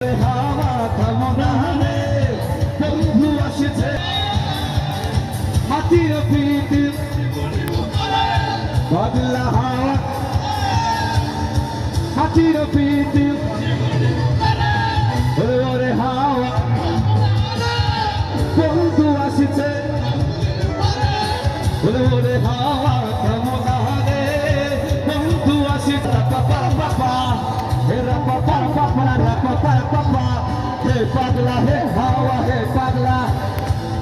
হাওয়া থামনা রে বন্ধু আসছে মাটির পিঠে পাগলা হাওয়া মাটির পিঠে ওরে হাওয়া বন্ধু আসছে ওরে হাওয়া থামনা রে বন্ধু আসছে পাপা পাপা হেরা পাপা পাপা রা পাপা পাপা हे पागला हे हावा हे पागला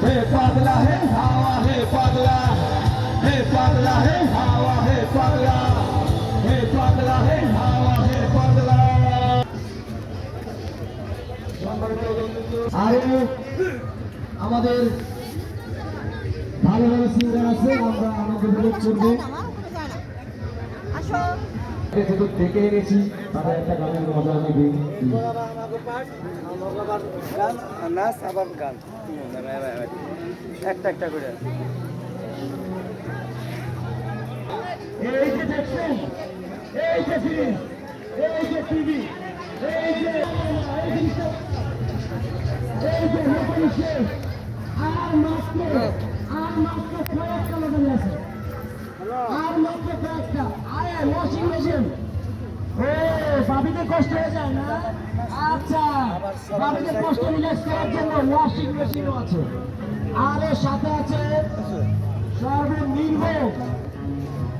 हे पागला हे हावा हे पागला हे पागला हे हावा हे पागला हे पागला हे हावा हे पागला আরো আমাদের ভালো ভালো সিঙ্গার আছে আমরা আমাদের উপভোগ করবো থেকে এনেছি তারা একটা গানের মজা নেবে একটা একটা করে এই যে দেখছেন এই যে ফিল্ম এই যে টিভি এই যে আর মাত্র কয়েকটা লাগানো আছে আর মাত্র কয়েকটা আরে ওয়াশিং মেশিন ও বাবিদের কষ্ট হয়ে যায় না আচ্ছা বাবিদের কষ্ট রিল্যাক্স করার জন্য ওয়াশিং মেশিনও আছে আর এর সাথে আছে সর্বনিম্ন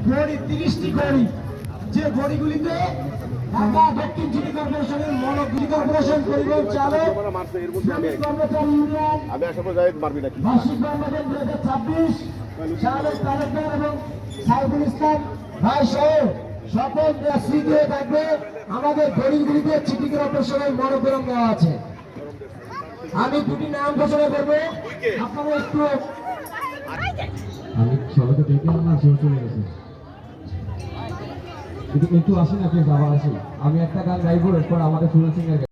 ঘড়ি 30টি ঘড়ি যে ঘড়িগুলিতে ঢাকা দক্ষিণ সিটি কর্পোরেশনের মনোগুলি কর্পোরেশন পরিবহন চালক কর্মচারী ইউনিয়ন বার্ষিক কর্মদিন 2026 চালক কালেক্টর এবং সাইফুল ইসলাম ভাই সহ সকল স্মৃতি হয়ে থাকবে আমাদের ঘড়িগুলিতে সিটি কর্পোরেশনের মনোগ্রাম দেওয়া আছে আমি দুটি নাম ঘোষণা করবো আপনারা একটু আমি সবাইকে দেখে আমার জোর চলে গেছে একটু আসেন আপনি বাবা আসি আমি একটা গান গাইবো এরপর আমাদের সুরেশ সিং এর